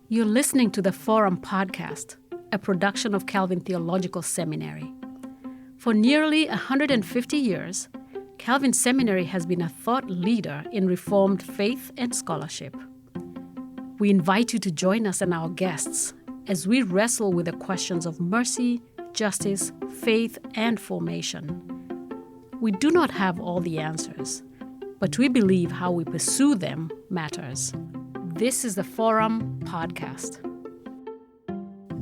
You're listening to the Forum Podcast, a production of Calvin Theological Seminary. For nearly 150 years, Calvin Seminary has been a thought leader in Reformed faith and scholarship. We invite you to join us and our guests as we wrestle with the questions of mercy, justice, faith, and formation. We do not have all the answers, but we believe how we pursue them matters. This is the Forum Podcast.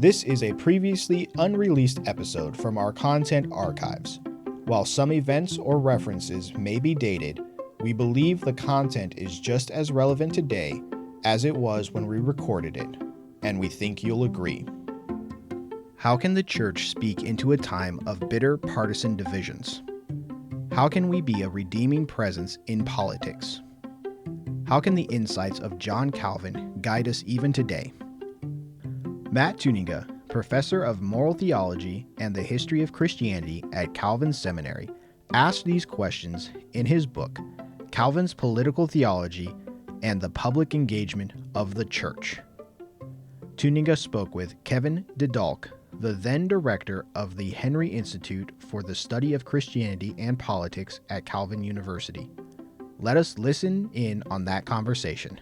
This is a previously unreleased episode from our content archives. While some events or references may be dated, we believe the content is just as relevant today as it was when we recorded it, and we think you'll agree. How can the church speak into a time of bitter partisan divisions? How can we be a redeeming presence in politics? How can the insights of John Calvin guide us even today? Matt Tuininga, professor of Moral Theology and the History of Christianity at Calvin Seminary, asked these questions in his book, Calvin's Political Theology and the Public Engagement of the Church. Tuininga spoke with Kevin Dulk, the then director of the Henry Institute for the Study of Christianity and Politics at Calvin University. Let us listen in on that conversation.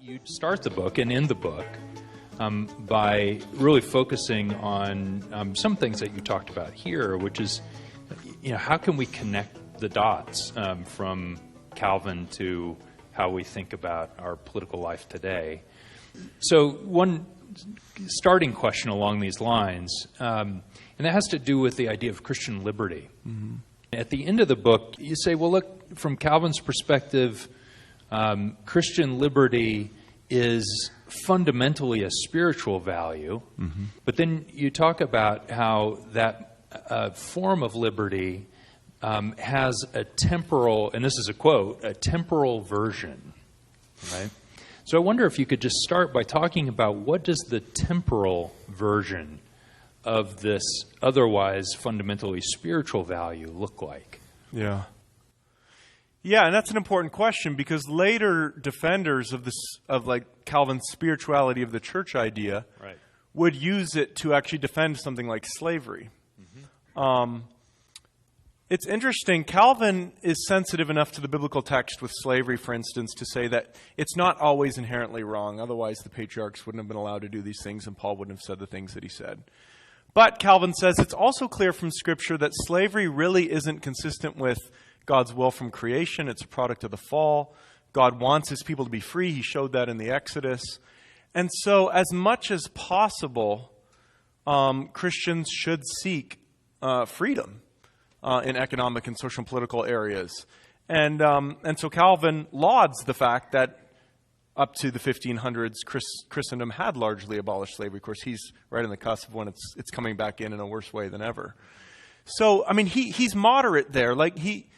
You start the book and end the book by really focusing on some things that you talked about here, which is, how can we connect the dots from Calvin to how we think about our political life today. So one starting question along these lines, and that has to do with the idea of Christian liberty. Mm-hmm. At the end of the book, you say, well, look, from Calvin's perspective, Christian liberty is fundamentally a spiritual value. Mm-hmm. But then you talk about how that form of liberty has a temporal, and this is a quote, a temporal version, right? So I wonder if you could just start by talking about what does the temporal version of this otherwise fundamentally spiritual value look like? Yeah, and that's an important question because later defenders of Calvin's spirituality of the church idea would use it to actually defend something like slavery. Mm-hmm. It's interesting. Calvin is sensitive enough to the biblical text with slavery, for instance, to say that it's not always inherently wrong. Otherwise, the patriarchs wouldn't have been allowed to do these things, and Paul wouldn't have said the things that he said. But Calvin says it's also clear from Scripture that slavery really isn't consistent with God's will from creation. It's a product of the fall. God wants his people to be free. He showed that in the Exodus. And so as much as possible, Christians should seek freedom in economic and social and political areas. And so Calvin lauds the fact that up to the 1500s, Christendom had largely abolished slavery. Of course, he's right on the cusp of when it's coming back in a worse way than ever. So, I mean, he's moderate there. Like, he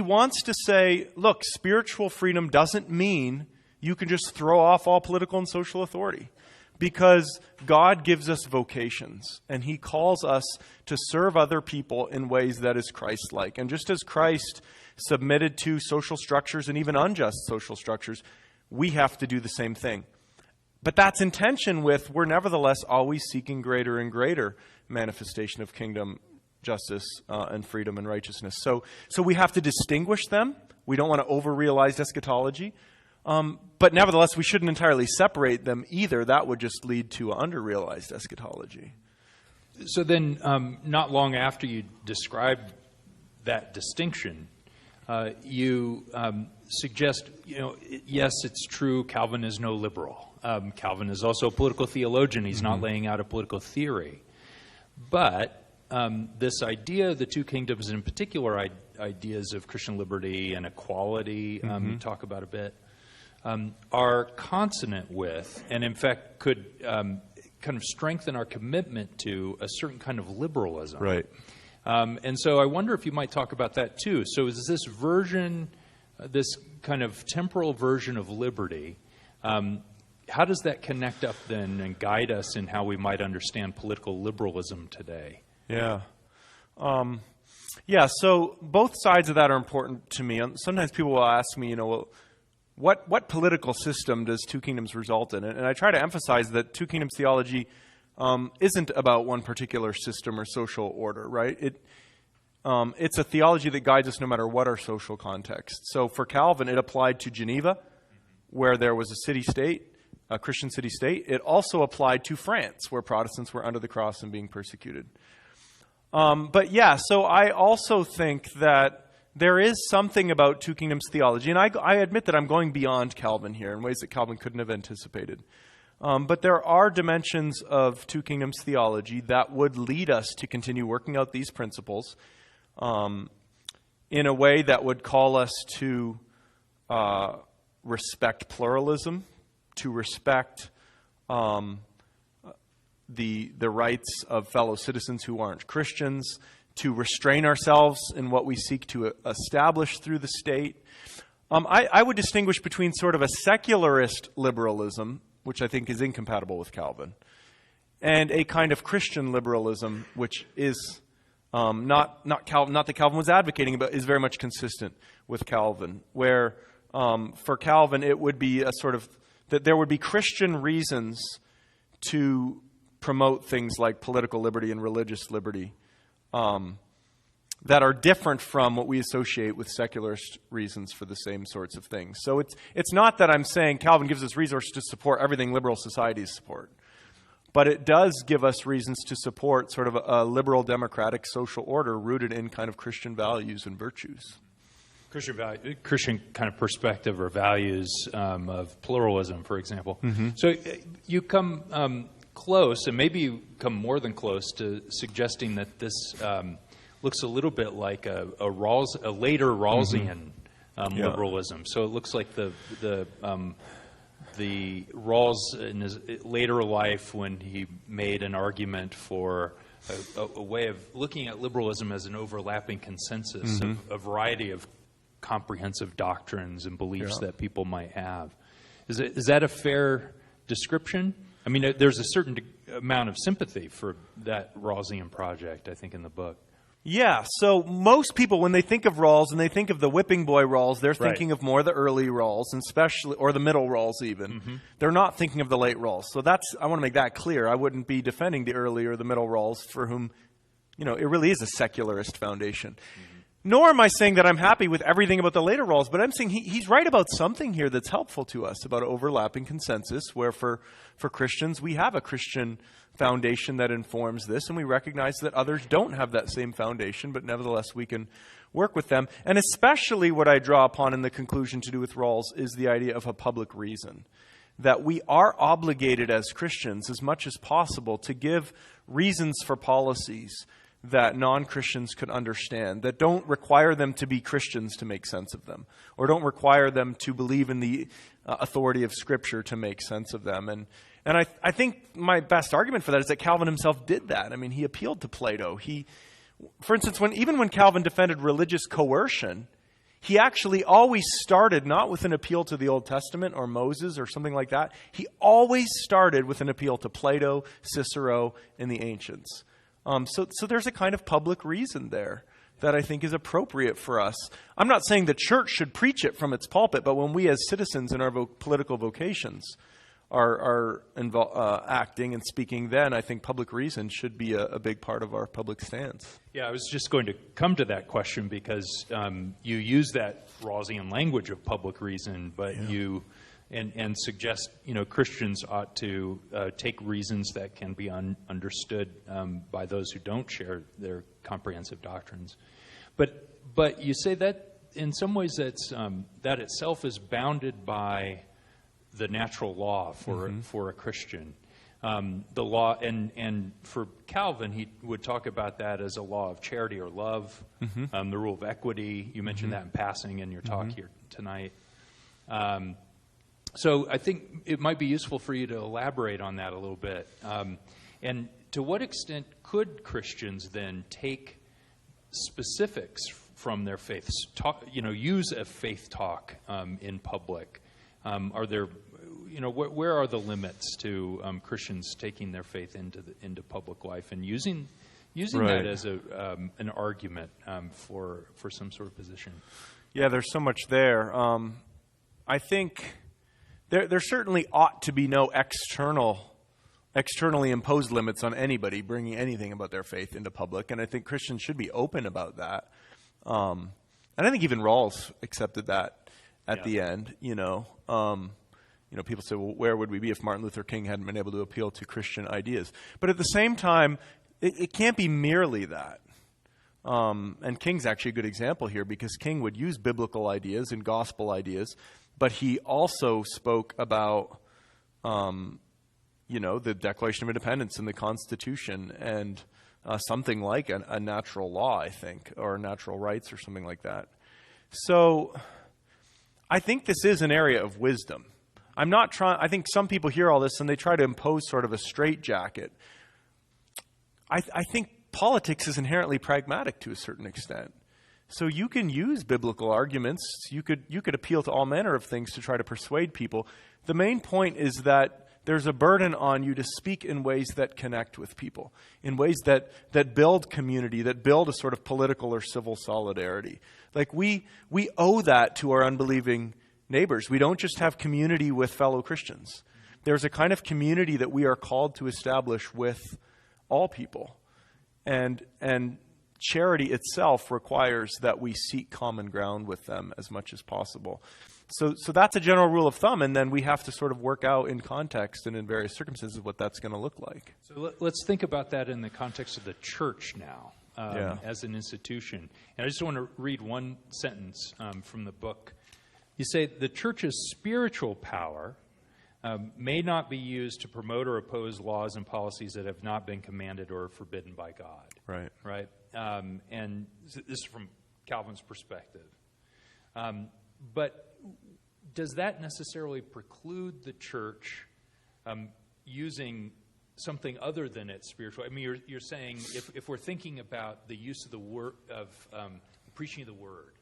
wants to say, look, spiritual freedom doesn't mean you can just throw off all political and social authority. Because God gives us vocations, and he calls us to serve other people in ways that is Christ-like. And just as Christ submitted to social structures and even unjust social structures, we have to do the same thing. But that's in tension with we're nevertheless always seeking greater and greater manifestation of kingdom, justice, and freedom and righteousness. So we have to distinguish them. We don't want to over-realize eschatology. But nevertheless, we shouldn't entirely separate them either. That would just lead to under-realized eschatology. So then, not long after you described that distinction, you suggest, yes, it's true, Calvin is no liberal. Calvin is also a political theologian. He's not laying out a political theory. But this idea of the two kingdoms, in particular ideas of Christian liberty and equality, you talk about a bit, are consonant with, and in fact could kind of strengthen our commitment to a certain kind of liberalism. Right. And so I wonder if you might talk about that too. So is this version, this kind of temporal version of liberty, how does that connect up then and guide us in how we might understand political liberalism today? Yeah. So both sides of that are important to me. Sometimes people will ask me, well, what political system does two kingdoms result in? And I try to emphasize that two kingdoms theology isn't about one particular system or social order, right? It's a theology that guides us no matter what our social context. So for Calvin, it applied to Geneva, where there was a city-state, a Christian city-state. It also applied to France, where Protestants were under the cross and being persecuted. But yeah, so I also think that there is something about two kingdoms theology, and I admit that I'm going beyond Calvin here in ways that Calvin couldn't have anticipated. But there are dimensions of two kingdoms theology that would lead us to continue working out these principles in a way that would call us to respect pluralism, to respect the rights of fellow citizens who aren't Christians, to restrain ourselves in what we seek to establish through the state. I would distinguish between sort of a secularist liberalism, which I think is incompatible with Calvin, and a kind of Christian liberalism, which is not that Calvin was advocating, but is very much consistent with Calvin, where for Calvin it would be a sort of, that there would be Christian reasons to promote things like political liberty and religious liberty that are different from what we associate with secularist reasons for the same sorts of things. So it's not that I'm saying Calvin gives us resources to support everything liberal societies support, but it does give us reasons to support sort of a liberal democratic social order rooted in kind of Christian values and virtues. Christian kind of perspective or values of pluralism, for example. Mm-hmm. So you come close, and maybe you come more than close, to suggesting that this looks a little bit like a later Rawlsian liberalism. So it looks like the Rawls in his later life, when he made an argument for a way of looking at liberalism as an overlapping consensus of a variety of comprehensive doctrines and beliefs that people might have. Is that a fair description? I mean, there's a certain amount of sympathy for that Rawlsian project, I think, in the book. Yeah, so most people, when they think of Rawls and they think of the whipping boy Rawls, they're thinking of more the early Rawls, and especially, or the middle Rawls even. Mm-hmm. They're not thinking of the late Rawls. So I want to make that clear. I wouldn't be defending the early or the middle Rawls, for whom, it really is a secularist foundation. Mm-hmm. Nor am I saying that I'm happy with everything about the later Rawls, but I'm saying he's right about something here that's helpful to us, about overlapping consensus, where for Christians, we have a Christian foundation that informs this, and we recognize that others don't have that same foundation, but nevertheless we can work with them. And especially what I draw upon in the conclusion to do with Rawls is the idea of a public reason, that we are obligated as Christians as much as possible to give reasons for policies that non-Christians could understand, that don't require them to be Christians to make sense of them, or don't require them to believe in the authority of Scripture to make sense of them. And I think my best argument for that is that Calvin himself did that. I mean, he appealed to Plato. For instance, even when Calvin defended religious coercion, he actually always started not with an appeal to the Old Testament or Moses or something like that. He always started with an appeal to Plato, Cicero, and the ancients. So there's a kind of public reason there that I think is appropriate for us. I'm not saying the church should preach it from its pulpit, but when we as citizens in our political vocations are acting and speaking, then I think public reason should be a big part of our public stance. Yeah, I was just going to come to that question because you use that Rawlsian language of public reason, but you... And suggest, Christians ought to take reasons that can be understood by those who don't share their comprehensive doctrines. But you say that in some ways that itself is bounded by the natural law for a Christian. The law, and for Calvin, he would talk about that as a law of charity or love, the rule of equity. You mentioned that in passing in your talk here tonight. So I think it might be useful for you to elaborate on that a little bit. And to what extent could Christians then take specifics from their faith, use a faith talk in public? Are there, where are the limits to Christians taking their faith into public life and using that as an argument for some sort of position? Yeah, there's so much there. I think there certainly ought to be no externally imposed limits on anybody bringing anything about their faith into public, and I think Christians should be open about that. And I think even Rawls accepted that at the end. People say, well, where would we be if Martin Luther King hadn't been able to appeal to Christian ideas? But at the same time, it can't be merely that. And King's actually a good example here, because King would use biblical ideas and gospel ideas, but he also spoke about, the Declaration of Independence and the Constitution and something like a natural law, I think, or natural rights or something like that. So I think this is an area of wisdom. I think some people hear all this and they try to impose sort of a straitjacket. I think politics is inherently pragmatic to a certain extent. So you can use biblical arguments. You could appeal to all manner of things to try to persuade people. The main point is that there's a burden on you to speak in ways that connect with people, in ways that build community, that build a sort of political or civil solidarity. Like we owe that to our unbelieving neighbors. We don't just have community with fellow Christians. There's a kind of community that we are called to establish with all people. And charity itself requires that we seek common ground with them as much as possible. So that's a general rule of thumb, and then we have to sort of work out in context and in various circumstances what that's going to look like. So let's think about that in the context of the church now, as an institution. And I just want to read one sentence from the book. You say, the church's spiritual power may not be used to promote or oppose laws and policies that have not been commanded or forbidden by God. Right. Right? And this is from Calvin's perspective. But does that necessarily preclude the church using something other than its spiritual? I mean, you're saying if we're thinking about the use of the word, of preaching of the word,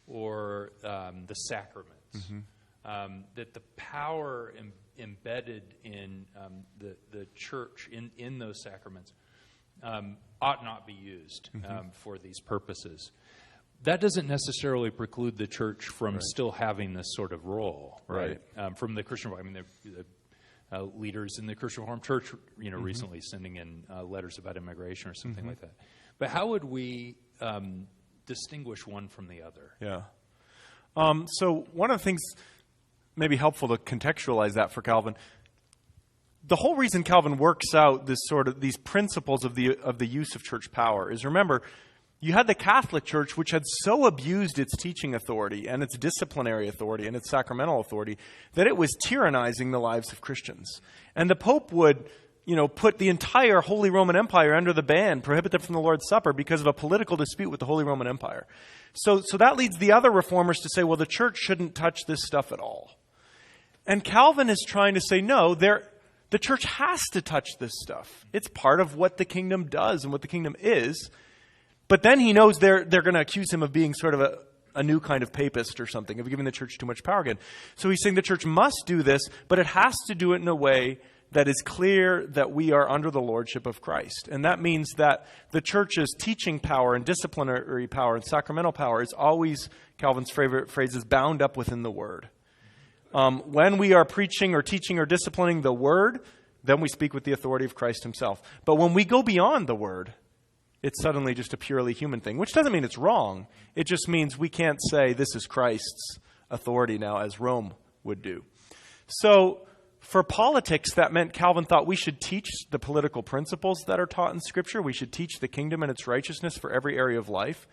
or the sacraments, that the power embedded in the church in those sacraments ought not be used for these purposes. That doesn't necessarily preclude the church from still having this sort of role, right? From the Christian, the leaders in the Christian Reformed Church, recently sending in letters about immigration or something like that. But how would we distinguish one from the other? Yeah. So one of the things maybe helpful to contextualize that for Calvin. The whole reason Calvin works out these principles of the use of church power is, remember, you had the Catholic Church, which had so abused its teaching authority and its disciplinary authority and its sacramental authority that it was tyrannizing the lives of Christians. And the Pope would, put the entire Holy Roman Empire under the ban, prohibit them from the Lord's Supper because of a political dispute with the Holy Roman Empire. So that leads the other reformers to say, well, the church shouldn't touch this stuff at all. And Calvin is trying to say, no, the church has to touch this stuff. It's part of what the kingdom does and what the kingdom is. But then he knows they're going to accuse him of being sort of a new kind of papist or something, of giving the church too much power again. So he's saying the church must do this, but it has to do it in a way that is clear that we are under the lordship of Christ. And that means that the church's teaching power and disciplinary power and sacramental power is always, Calvin's favorite phrase is, bound up within the Word. When we are preaching or teaching or disciplining the Word, then we speak with the authority of Christ himself. But when we go beyond the Word, it's suddenly just a purely human thing, which doesn't mean it's wrong. It just means we can't say this is Christ's authority now, as Rome would do. So for politics, that meant Calvin thought we should teach the political principles that are taught in Scripture. We should teach the kingdom and its righteousness for every area of life.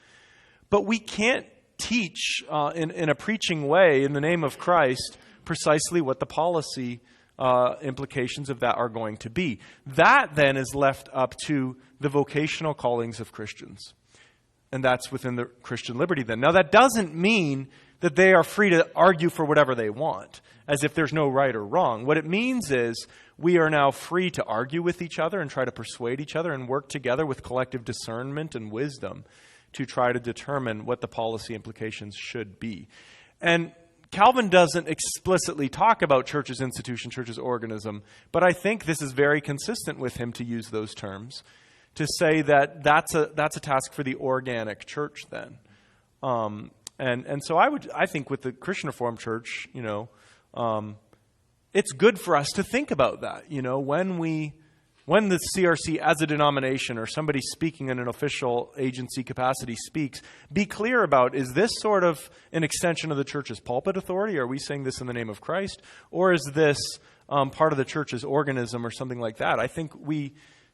But we can't teach in a preaching way in the name of Christ precisely what the policy implications of that are going to be. That then is left up to the vocational callings of Christians. And that's within the Christian liberty then. Now that doesn't mean that they are free to argue for whatever they want, as if there's no right or wrong. What it means is we are now free to argue with each other and try to persuade each other and work together with collective discernment and wisdom to try to determine what the policy implications should be. And Calvin doesn't explicitly talk about church's institution, church's organism, but I think this is very consistent with him to use those terms, to say that that's a task for the organic church then. And so I think with the Christian Reformed Church, it's good for us to think about that. When the CRC as a denomination or somebody speaking in an official agency capacity speaks, be clear about, is this sort of an extension of the church's pulpit authority? Are we saying this in the name of Christ? Or is this part of the church's organism or something like that? I think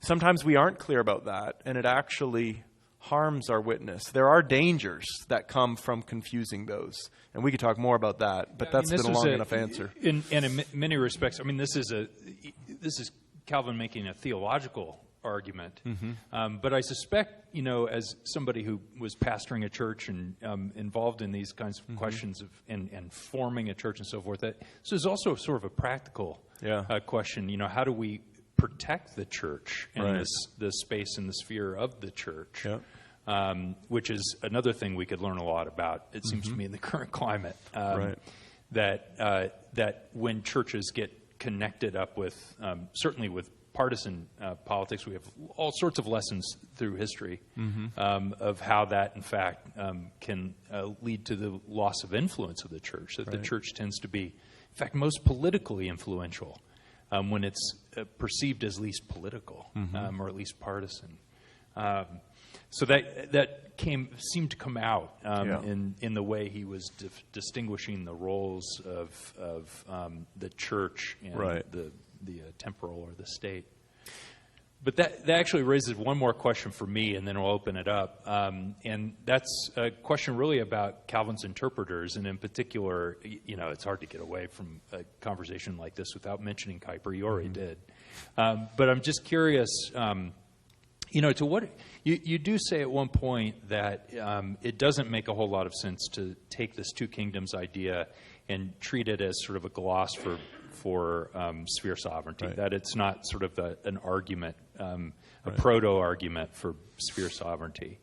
sometimes we aren't clear about that, and it actually harms our witness. There are dangers that come from confusing those. And we could talk more about that, but that's been a long enough answer. In many respects, this is Calvin making a theological argument. But I suspect, as somebody who was pastoring a church and involved in these kinds of questions of and forming a church and so forth, that this is also sort of a practical question. How do we protect the church in this space in the sphere of the church? Which is another thing we could learn a lot about, it seems to me, in the current climate. That when churches get connected up with, certainly with partisan politics, we have all sorts of lessons through history of how that, in fact, can lead to the loss of influence of the church, that the church tends to be, in fact, most politically influential when it's perceived as least political or at least partisan. So that seemed to come out in the way he was distinguishing the roles of the church and the temporal or the state. But that actually raises one more question for me, and then we'll open it up. And that's a question really about Calvin's interpreters, and in particular, it's hard to get away from a conversation like this without mentioning Kuyper. You already did. But I'm just curious, to what you do say at one point that it doesn't make a whole lot of sense to take this two kingdoms idea and treat it as sort of a gloss for sphere sovereignty, that it's not sort of an argument, a proto-argument for sphere sovereignty.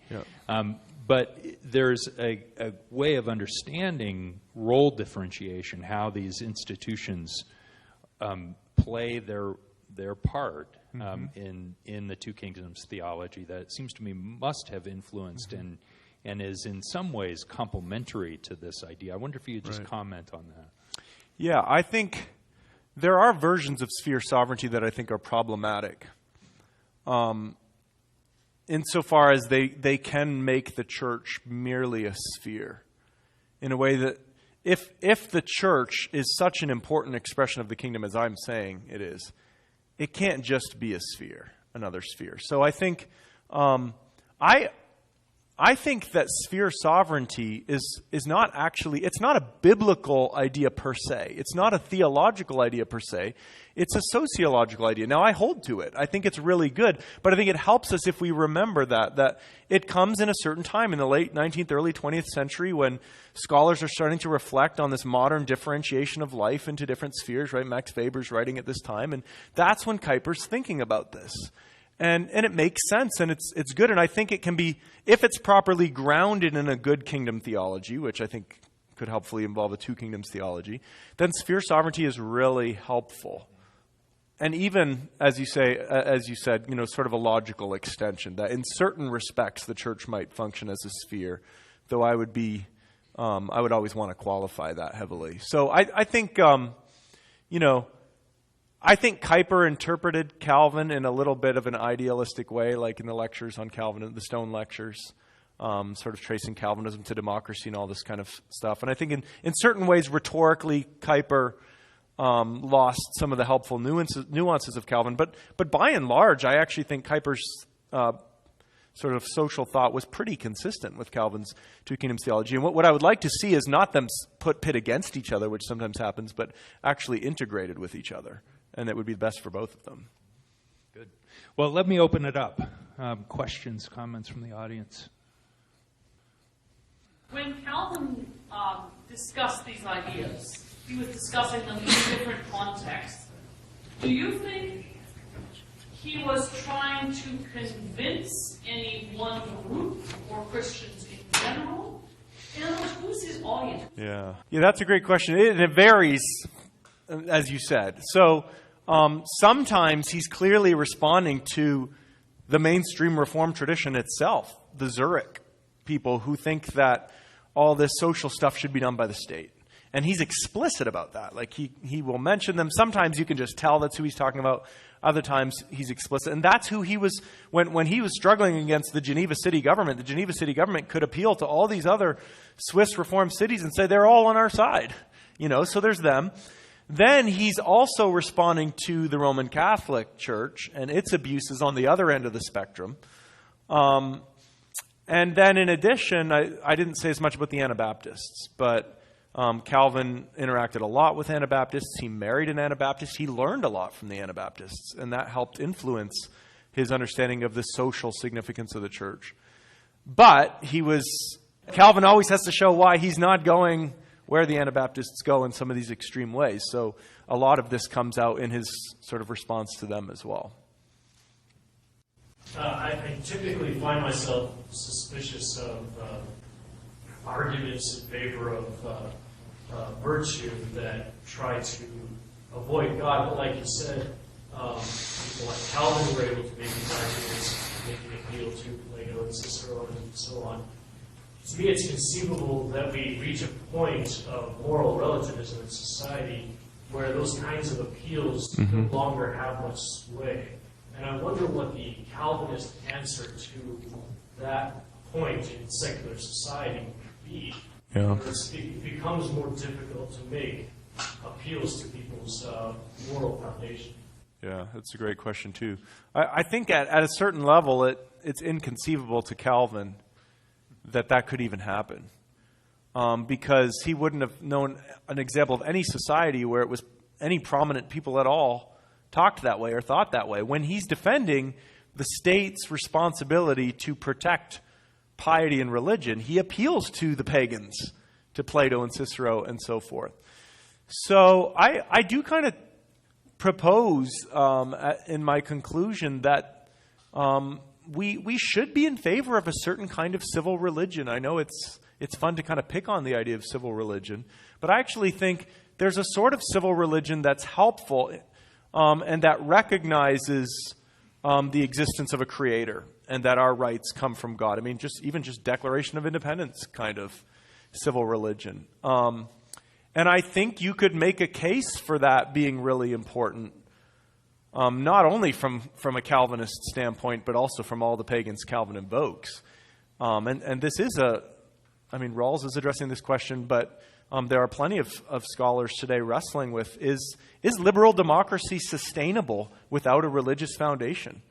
But there's a way of understanding role differentiation, how these institutions play their part in the two kingdoms theology, that it seems to me must have influenced and is in some ways complementary to this idea. I wonder if you could just comment on that. Yeah, I think there are versions of sphere sovereignty that I think are problematic, insofar as they can make the church merely a sphere, in a way that if the church is such an important expression of the kingdom as I'm saying it is, it can't just be a sphere, another sphere. So I think I think that sphere sovereignty is not actually, it's not a biblical idea per se. It's not a theological idea per se. It's a sociological idea. Now, I hold to it. I think it's really good. But I think it helps us if we remember that it comes in a certain time in the late 19th, early 20th century when scholars are starting to reflect on this modern differentiation of life into different spheres, right? Max Weber's writing at this time. And that's when Kuyper's thinking about this. And it makes sense, and it's good. And I think it can be, if it's properly grounded in a good kingdom theology, which I think could helpfully involve a two kingdoms theology, then sphere sovereignty is really helpful. And even, as you said, sort of a logical extension, that in certain respects the church might function as a sphere, though I would always want to qualify that heavily. So I think, I think Kuyper interpreted Calvin in a little bit of an idealistic way, like in the lectures on Calvin, the Stone lectures, sort of tracing Calvinism to democracy and all this kind of stuff. And I think in certain ways, rhetorically, Kuyper lost some of the helpful nuances of Calvin. But by and large, I actually think Kuyper's sort of social thought was pretty consistent with Calvin's two kingdoms theology. And what I would like to see is not them pit against each other, which sometimes happens, but actually integrated with each other. And that would be best for both of them. Good. Well, let me open it up. Questions, comments from the audience? When Calvin discussed these ideas, he was discussing them in different contexts. Do you think he was trying to convince any one group or Christians in general? In other words, who's his audience? Yeah, that's a great question. It varies, as you said. So sometimes he's clearly responding to the mainstream Reformed tradition itself, the Zurich people who think that all this social stuff should be done by the state. And he's explicit about that. Like he will mention them. Sometimes you can just tell that's who he's talking about. Other times he's explicit. And that's who he was, when he was struggling against the Geneva city government, the Geneva city government could appeal to all these other Swiss Reformed cities and say they're all on our side. So there's them. Then he's also responding to the Roman Catholic Church and its abuses on the other end of the spectrum. And then in addition, I didn't say as much about the Anabaptists, but Calvin interacted a lot with Anabaptists. He married an Anabaptist. He learned a lot from the Anabaptists, and that helped influence his understanding of the social significance of the church. But Calvin always has to show why he's not going where the Anabaptists go in some of these extreme ways. So a lot of this comes out in his sort of response to them as well. I typically find myself suspicious of arguments in favor of virtue that try to avoid God. But like you said, people like Calvin were able to make these arguments, making appeal to Plato and Cicero and so on. To me, it's conceivable that we reach a point of moral relativism in society where those kinds of appeals no longer have much sway. And I wonder what the Calvinist answer to that point in secular society would be. Yeah. It becomes more difficult to make appeals to people's moral foundation. Yeah, that's a great question too. I think at a certain level it's inconceivable to Calvin that could even happen. Because he wouldn't have known an example of any society where it was any prominent people at all talked that way or thought that way. When he's defending the state's responsibility to protect piety and religion, he appeals to the pagans, to Plato and Cicero and so forth. So I do kind of propose in my conclusion that we should be in favor of a certain kind of civil religion. I know it's fun to kind of pick on the idea of civil religion, but I actually think there's a sort of civil religion that's helpful and that recognizes the existence of a creator and that our rights come from God. I mean, even just Declaration of Independence kind of civil religion. And I think you could make a case for that being really important, not only from a Calvinist standpoint, but also from all the pagans Calvin invokes. And this is Rawls is addressing this question, but there are plenty of scholars today wrestling with, is liberal democracy sustainable without a religious foundation?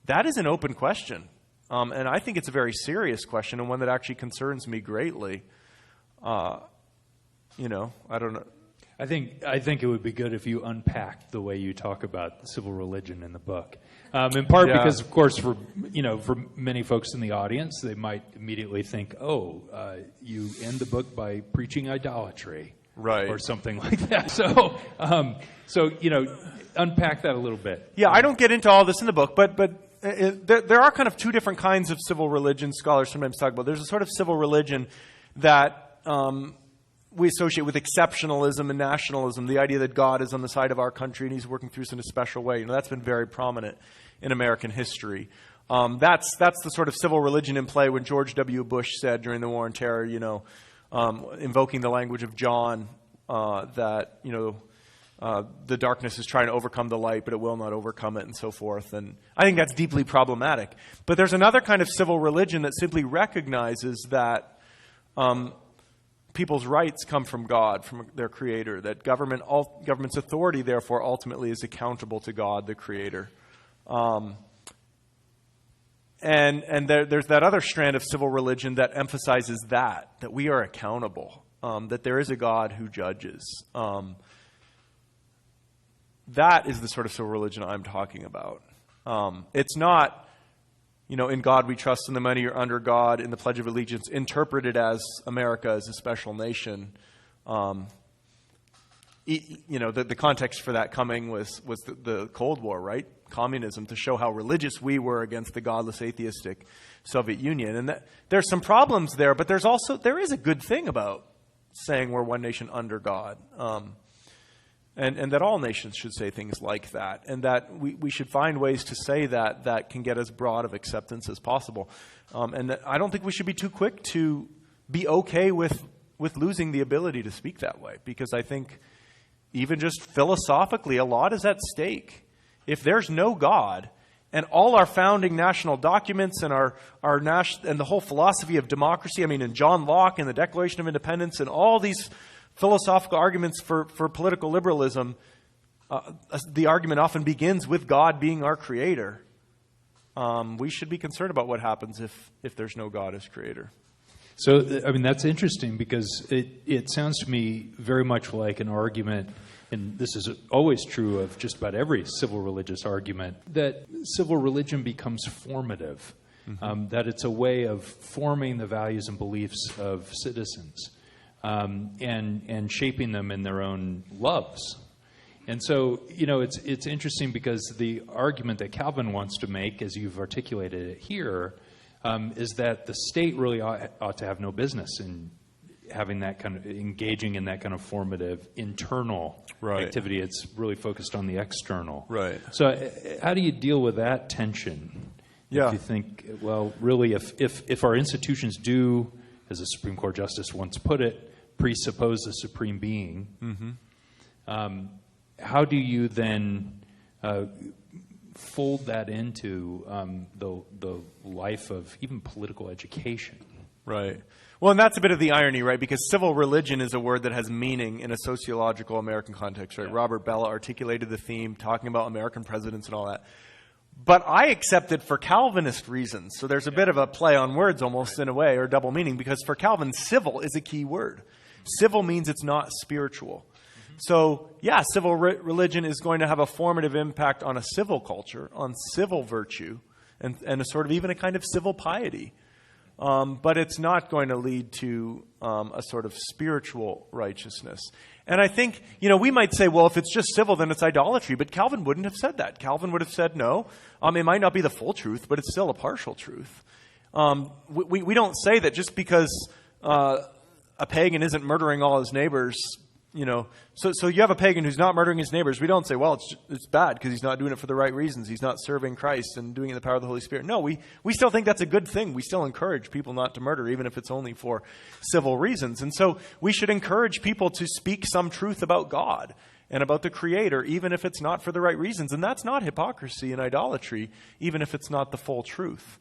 That is an open question. And I think it's a very serious question and one that actually concerns me greatly. I don't know. I think it would be good if you unpacked the way you talk about civil religion in the book. In part because, of course, for many folks in the audience, they might immediately think, you end the book by preaching idolatry, right, or something like that. So unpack that a little bit. Yeah, I don't get into all this in the book, but there are kind of two different kinds of civil religion scholars sometimes talk about. There's a sort of civil religion that we associate with exceptionalism and nationalism, the idea that God is on the side of our country and he's working through us in a special way. That's been very prominent in American history. That's the sort of civil religion in play when George W. Bush said during the War on Terror, invoking the language of John, that, the darkness is trying to overcome the light, but it will not overcome it, and so forth. And I think that's deeply problematic. But there's another kind of civil religion that simply recognizes that people's rights come from God, from their Creator, that government's authority, therefore, ultimately is accountable to God, the Creator. And there's that other strand of civil religion that emphasizes that we are accountable, that there is a God who judges. That is the sort of civil religion I'm talking about. It's not, in God we trust, in the many or under God, in the Pledge of Allegiance, interpreted as America as a special nation. The context for that coming was the Cold War, right? Communism, to show how religious we were against the godless, atheistic Soviet Union. And there's some problems there, but there is a good thing about saying we're one nation under God. And that all nations should say things like that, and that we should find ways to say that can get as broad of acceptance as possible. And I don't think we should be too quick to be okay with losing the ability to speak that way, because I think even just philosophically, a lot is at stake. If there's no God, and all our founding national documents and and the whole philosophy of democracy, I mean, in John Locke and the Declaration of Independence and all these philosophical arguments for political liberalism, the argument often begins with God being our creator. We should be concerned about what happens if there's no God as creator. So, I mean, that's interesting, because it sounds to me very much like an argument, and this is always true of just about every civil religious argument, that civil religion becomes formative, that it's a way of forming the values and beliefs of citizens, and shaping them in their own loves. And so, it's interesting, because the argument that Calvin wants to make, as you've articulated it here, is that the state really ought to have no business in having that kind of engaging in that kind of formative internal activity. It's really focused on the external. Right. So, how do you deal with that tension? Yeah. If you think, well, really, if our institutions do, as a Supreme Court justice once put it, presuppose the supreme being, how do you then fold that into the life of even political education? Right. Well, and that's a bit of the irony, right? Because civil religion is a word that has meaning in a sociological American context, right? Yeah. Robert Bellah articulated the theme, talking about American presidents and all that. But I accept it for Calvinist reasons. So there's a bit of a play on words almost in a way, or double meaning, because for Calvin, civil is a key word. Civil means it's not spiritual. So, yeah, civil religion is going to have a formative impact on a civil culture, on civil virtue, and a sort of even a kind of civil piety. But it's not going to lead to a sort of spiritual righteousness. And I think, we might say, well, if it's just civil, then it's idolatry. But Calvin wouldn't have said that. Calvin would have said, no, it might not be the full truth, but it's still a partial truth. We don't say that just because a pagan isn't murdering all his neighbors, so you have a pagan who's not murdering his neighbors. We don't say, well, it's bad because he's not doing it for the right reasons. He's not serving Christ and doing it in the power of the Holy Spirit. No, we still think that's a good thing. We still encourage people not to murder, even if it's only for civil reasons. And so we should encourage people to speak some truth about God and about the Creator, even if it's not for the right reasons. And that's not hypocrisy and idolatry, even if it's not the full truth.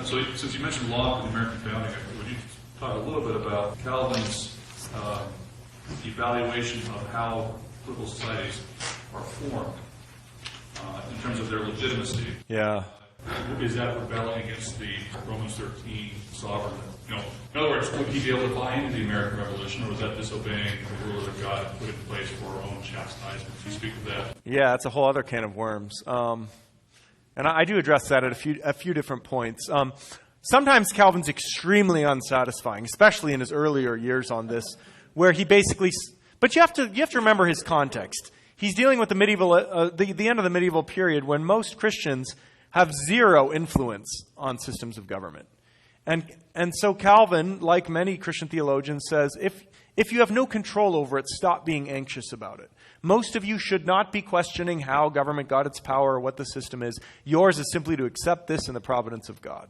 So since you mentioned Locke and American founding, would you talk a little bit about Calvin's evaluation of how political societies are formed in terms of their legitimacy? Yeah. Is that rebelling against the Romans 13 sovereign? In other words, would he be able to buy into the American Revolution, or was that disobeying the rulers of God put in place for our own chastisement? Can you speak to that? Yeah, it's a whole other can of worms. And I do address that at a few different points. Sometimes Calvin's extremely unsatisfying, especially in his earlier years on this, where he basically, but you have to remember his context. He's dealing with the medieval, the end of the medieval period, when most Christians have zero influence on systems of government, and so Calvin, like many Christian theologians, says if you have no control over it, stop being anxious about it. Most of you should not be questioning how government got its power or what the system is. Yours is simply to accept this in the providence of God.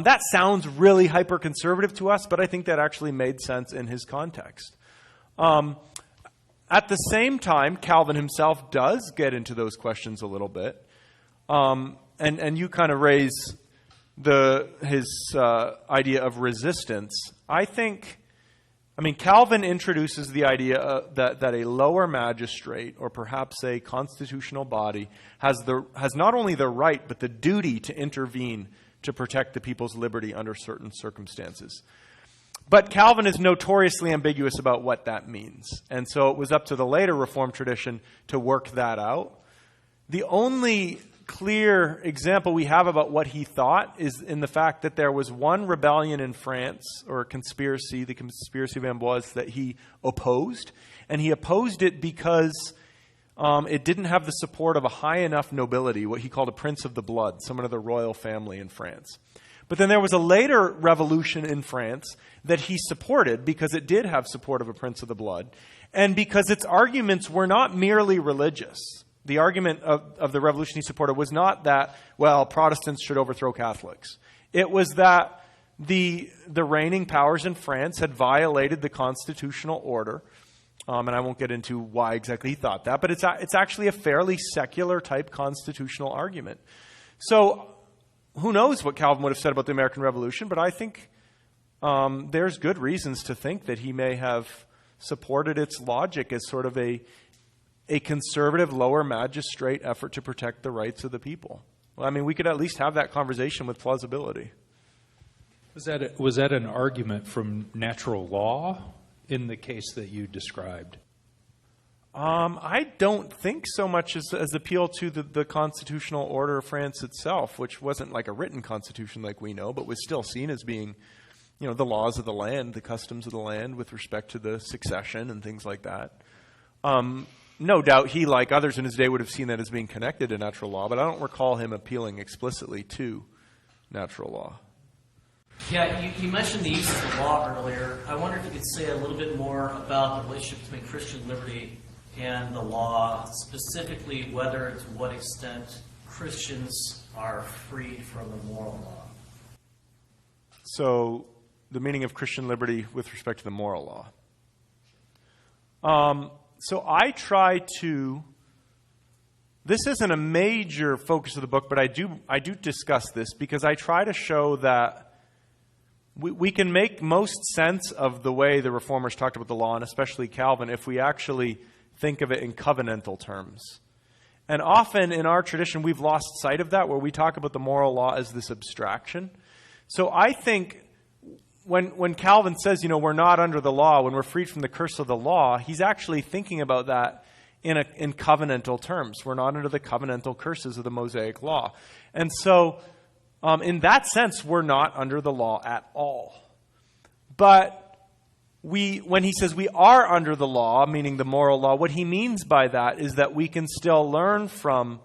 That sounds really hyper-conservative to us, but I think that actually made sense in his context. At the same time, Calvin himself does get into those questions a little bit. And you kind of raise his idea of resistance. Calvin introduces the idea that a lower magistrate, or perhaps a constitutional body, has not only the right, but the duty to intervene to protect the people's liberty under certain circumstances. But Calvin is notoriously ambiguous about what that means. And so it was up to the later Reformed tradition to work that out. The only clear example we have about what he thought is in the fact that there was one rebellion in France, or a conspiracy, the conspiracy of Amboise, that he opposed. And he opposed it because it didn't have the support of a high enough nobility, what he called a prince of the blood, someone of the royal family in France. But then there was a later revolution in France that he supported because it did have support of a prince of the blood, and because its arguments were not merely religious. The argument of the revolution he supported was not that, well, Protestants should overthrow Catholics. It was that the reigning powers in France had violated the constitutional order. And I won't get into why exactly he thought that, but it's actually a fairly secular type constitutional argument. So who knows what Calvin would have said about the American Revolution, but I think there's good reasons to think that he may have supported its logic as sort of a conservative lower magistrate effort to protect the rights of the people. Well, I mean, we could at least have that conversation with plausibility. Was that an argument from natural law in the case that you described? I don't think so much as appeal to the constitutional order of France itself, which wasn't like a written constitution like we know, but was still seen as being, the laws of the land, the customs of the land with respect to the succession and things like that. No doubt he, like others in his day, would have seen that as being connected to natural law, but I don't recall him appealing explicitly to natural law. Yeah, you mentioned the use of the law earlier. I wonder if you could say a little bit more about the relationship between Christian liberty and the law, specifically whether to what extent Christians are freed from the moral law. So, the meaning of Christian liberty with respect to the moral law. So I try to, this isn't a major focus of the book, but I do discuss this because I try to show that we can make most sense of the way the Reformers talked about the law, and especially Calvin, if we actually think of it in covenantal terms. And often in our tradition, we've lost sight of that, where we talk about the moral law as this abstraction. So I think when Calvin says, we're not under the law, when we're freed from the curse of the law, he's actually thinking about that in covenantal terms. We're not under the covenantal curses of the Mosaic law. And so in that sense, we're not under the law at all. But when he says we are under the law, meaning the moral law, what he means by that is that we can still learn from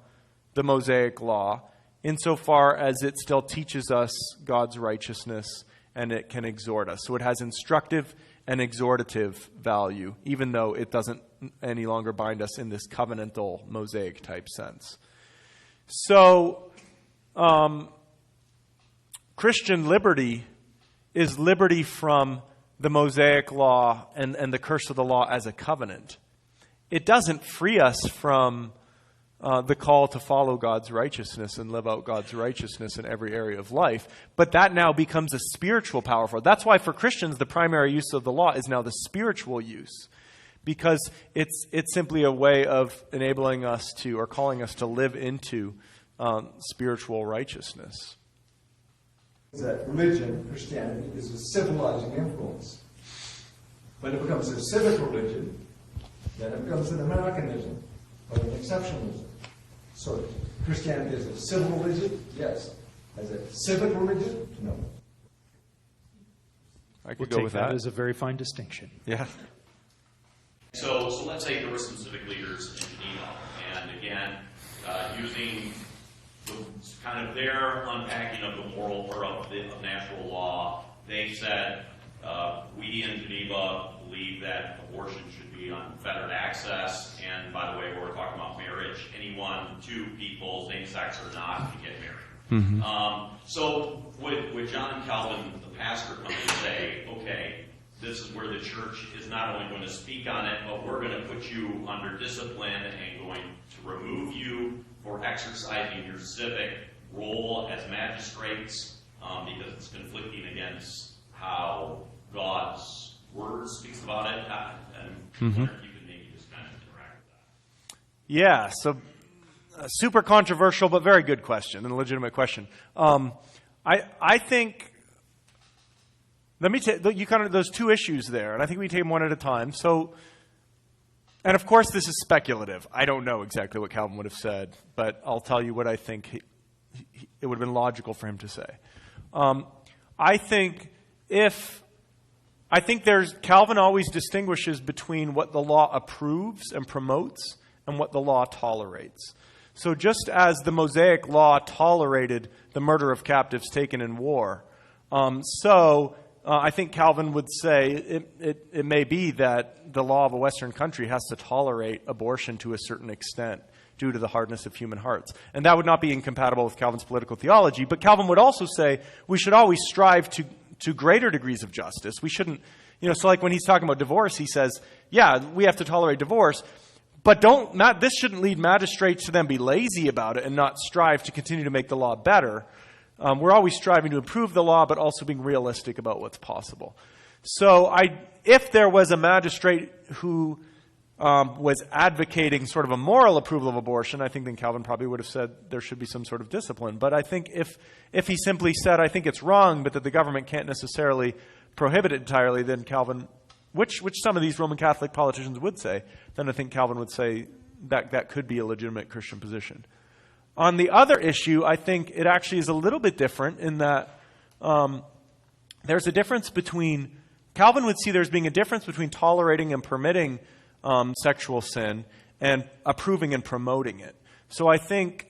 the Mosaic law insofar as it still teaches us God's righteousness and it can exhort us. So it has instructive and exhortative value, even though it doesn't any longer bind us in this covenantal Mosaic type sense. So Christian liberty is liberty from the Mosaic law and the curse of the law as a covenant. It doesn't free us from the call to follow God's righteousness and live out God's righteousness in every area of life. But that now becomes a spiritual power for it. That's why for Christians, the primary use of the law is now the spiritual use, because it's simply a way of enabling us to, or calling us to live into spiritual righteousness. That religion, Christianity, is a civilizing influence. When it becomes a civic religion, then it becomes an Americanism or an exceptionalism. So Christianity is a civil religion? Yes. As a civic religion? No. I could go with that. That is a very fine distinction. Yeah. So let's say there were some civic leaders in Geneva, and again, using kind of their unpacking of the moral or of natural law, they said, we in Geneva believe that abortion should be unfettered access, and by the way, we're talking about marriage. Anyone, two people, same sex or not, can get married. Mm-hmm. So would John Calvin, the pastor, come and say, okay, this is where the church is not only going to speak on it, but we're going to put you under discipline and going to remove you for exercising your civic role as magistrates, because it's conflicting against how God's word speaks about it. And you can maybe just kind of interact with that. Yeah, so super controversial, but very good question and a legitimate question. I think, let me take you kind of those two issues there, and I think we take them one at a time. So, and of course, this is speculative. I don't know exactly what Calvin would have said, but I'll tell you what I think it would have been logical for him to say. Calvin always distinguishes between what the law approves and promotes and what the law tolerates. So just as the Mosaic law tolerated the murder of captives taken in war, I think Calvin would say it may be that the law of a Western country has to tolerate abortion to a certain extent due to the hardness of human hearts. And that would not be incompatible with Calvin's political theology. But Calvin would also say we should always strive to greater degrees of justice. We shouldn't, so like when he's talking about divorce, he says, yeah, we have to tolerate divorce, but this shouldn't lead magistrates to then be lazy about it and not strive to continue to make the law better. We're always striving to improve the law, but also being realistic about what's possible. So if there was a magistrate who was advocating sort of a moral approval of abortion, I think then Calvin probably would have said there should be some sort of discipline. But I think if he simply said, I think it's wrong, but that the government can't necessarily prohibit it entirely, then Calvin, which some of these Roman Catholic politicians would say, then I think Calvin would say that could be a legitimate Christian position. On the other issue, I think it actually is a little bit different in that there's a difference between, Calvin would see there's being a difference between tolerating and permitting sexual sin and approving and promoting it. So I think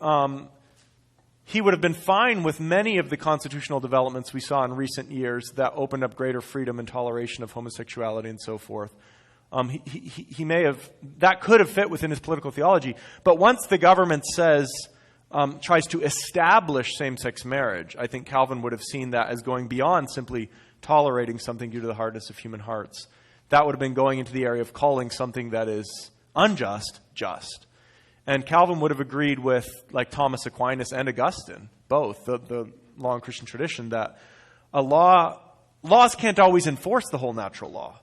he would have been fine with many of the constitutional developments we saw in recent years that opened up greater freedom and toleration of homosexuality and so forth. He may have, that could have fit within his political theology, but once the government tries to establish same-sex marriage, I think Calvin would have seen that as going beyond simply tolerating something due to the hardness of human hearts. That would have been going into the area of calling something that is unjust, just. And Calvin would have agreed with, like Thomas Aquinas and Augustine, both, the law and Christian tradition, that laws can't always enforce the whole natural law,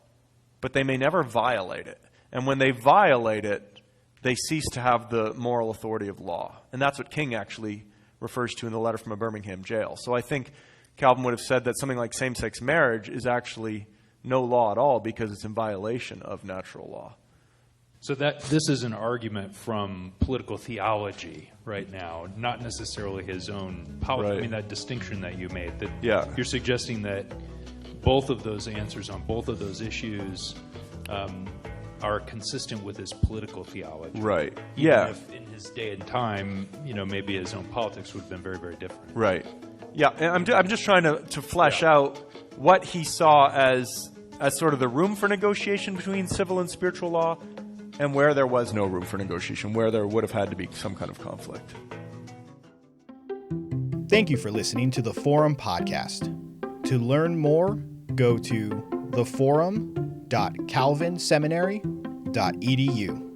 but they may never violate it. And when they violate it, they cease to have the moral authority of law. And that's what King actually refers to in the letter from a Birmingham jail. So I think Calvin would have said that something like same-sex marriage is actually no law at all because it's in violation of natural law. So this is an argument from political theology right now, not necessarily his own politics. Right. I mean, that distinction that you made, that you're suggesting that both of those answers on both of those issues are consistent with his political theology. Right. Even if in his day and time, maybe his own politics would have been very, very different. Right. Yeah, and I'm just trying to flesh out what he saw as sort of the room for negotiation between civil and spiritual law, and where there was no room for negotiation, where there would have had to be some kind of conflict. Thank you for listening to the Forum Podcast. To learn more, go to theforum.calvinseminary.edu.